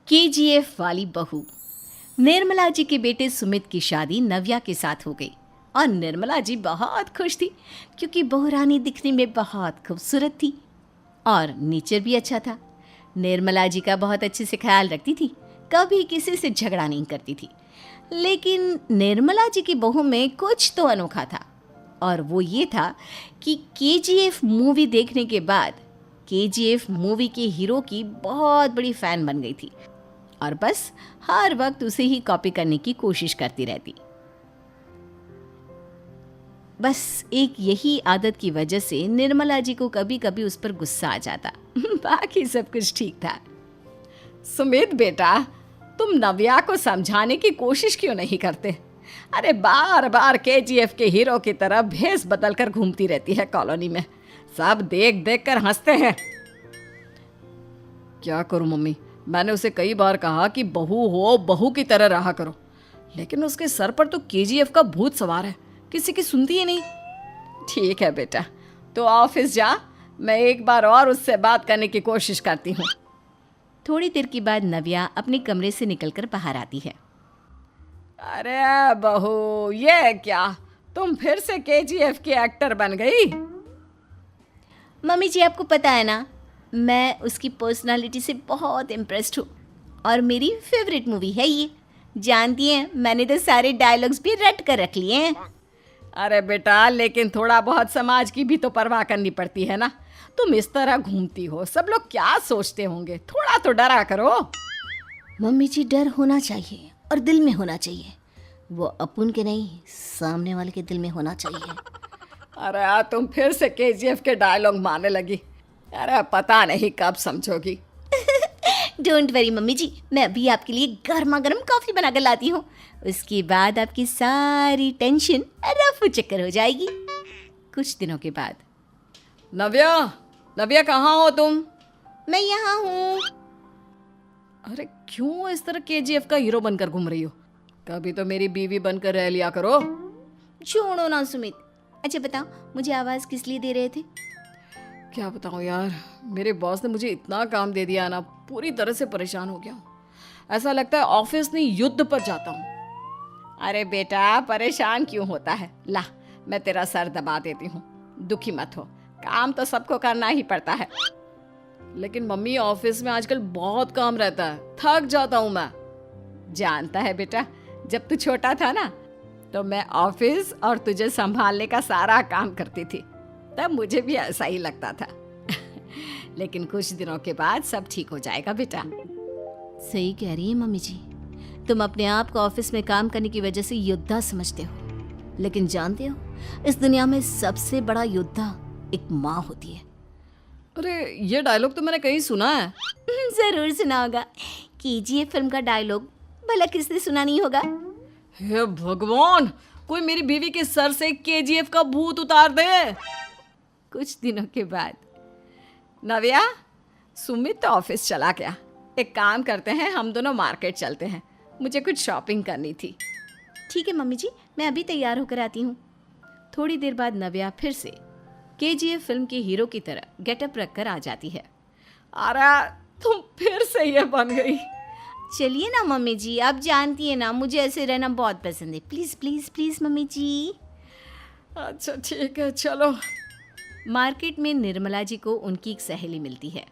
KGF वाली बहू। निर्मला जी के बेटे सुमित की शादी नव्या के साथ हो गई और निर्मला जी बहुत खुश थी क्योंकि बहू रानी दिखने में बहुत खूबसूरत थी और नेचर भी अच्छा था। निर्मला जी का बहुत अच्छे से ख्याल रखती थी, कभी किसी से झगड़ा नहीं करती थी। लेकिन निर्मला जी की बहू में कुछ तो अनोखा था और वो ये था कि केजीएफ मूवी देखने के बाद केजीएफ मूवी के हीरो की बहुत बड़ी फ़ैन बन गई थी और बस हर वक्त उसे ही कॉपी करने की कोशिश करती रहती। बस एक यही आदत की वजह से निर्मला जी को कभी कभी उस पर गुस्सा आ जाता। बाकी सब कुछ ठीक था। सुमित बेटा, तुम नव्या को समझाने की कोशिश क्यों नहीं करते? अरे बार बार केजीएफ के हीरो की तरह भेस बदल कर घूमती रहती है कॉलोनी में, सब देख देख कर हंसते हैं। क्या करूं मम्मी, मैंने उसे कई बार कहा कि बहू हो, बहू की तरह रहा करो, लेकिन उसके सर पर तो केजीएफ का भूत सवार है, किसी की सुनती ही नहीं। ठीक है बेटा, तो ऑफिस जा, मैं एक बार और उससे बात करने की कोशिश करती हूँ। थोड़ी देर के बाद नव्या अपने कमरे से निकलकर बाहर आती है। अरे बहू, ये क्या, तुम फिर से केजीएफ की एक्टर बन गई? मम्मी जी, आपको पता है ना, मैं उसकी पर्सनालिटी से बहुत इम्प्रेस्ड हूँ और मेरी फेवरेट मूवी है ये। जानती हैं, मैंने तो सारे डायलॉग्स भी रट कर रख लिए हैं। अरे बेटा, लेकिन थोड़ा बहुत समाज की भी तो परवाह करनी पड़ती है ना। तुम इस तरह घूमती हो, सब लोग क्या सोचते होंगे, थोड़ा तो डरा करो। मम्मी जी, डर होना चाहिए और दिल में होना चाहिए, वो अपुन के नहीं, सामने वाले के दिल में होना चाहिए। अरे तुम फिर से केजीएफ के डायलॉग मारने लगी। अरे पता नहीं कब समझोगी। डोंट वरी मम्मी जी, मैं अभी आपके लिए गर्मा गर्म कॉफ़ी बना कर लाती हूँ, उसके बाद आपकी सारी टेंशन रफू चक्कर हो जाएगी। कुछ दिनों के बाद। नव्या, नव्या कहाँ हो तुम? मैं यहाँ हूँ। अरे क्यों इस तरह केजीएफ का हीरो बनकर घूम रही हो? कभी तो मेरी बीवी बनकर रह लिया करो। छोड़ो ना सुमित। अच्छा बताओ, मुझे आवाज़ किस लिए दे रहे थे? क्या बताऊँ यार, मेरे बॉस ने मुझे इतना काम दे दिया ना, पूरी तरह से परेशान हो गया हूँ। ऐसा लगता है ऑफिस नहीं, युद्ध पर जाता हूँ। अरे बेटा, परेशान क्यों होता है? ला, मैं तेरा सर दबा देती हूँ, दुखी मत हो, काम तो सबको करना ही पड़ता है। लेकिन मम्मी, ऑफिस में आजकल बहुत काम रहता है, थक जाता हूँ मैं। जानता है बेटा, जब तू छोटा था ना, तो मैं ऑफिस और तुझे संभालने का सारा काम करती थी, तब मुझे भी ऐसा ही लगता था। लेकिन कुछ दिनों के बाद सब ठीक हो जाएगा बेटा। सही कह रही है मम्मी जी, तुम अपने आप को ऑफिस में काम करने की वजह से योद्धा समझते हो, लेकिन जानते हो, इस दुनिया में सबसे बड़ा योद्धा एक माँ होती है। अरे ये डायलॉग तो मैंने कहीं सुना है। जरूर सुना होगा, केजीएफ फिल्म का डायलॉग, भला किसने सुना नहीं होगा। हे भगवान, कोई मेरी बीवी के सर से केजीएफ का भूत उतार दे। कुछ दिनों के बाद। नव्या, सुमित तो ऑफिस चला गया, एक काम करते हैं, हम दोनों मार्केट चलते हैं, मुझे कुछ शॉपिंग करनी थी। ठीक है मम्मी जी, मैं अभी तैयार होकर आती हूँ। थोड़ी देर बाद नव्या फिर से केजीएफ फिल्म के हीरो की तरह गेटअप रखकर आ जाती है। अरे तुम फिर से ये बन गई। चलिए ना मम्मी जी, आप जानती है ना, मुझे ऐसे रहना बहुत पसंद है। प्लीज़ प्लीज़ प्लीज़ मम्मी जी। अच्छा ठीक है, चलो। मार्केट में निर्मला जी को उनकी एक सहेली मिलती है।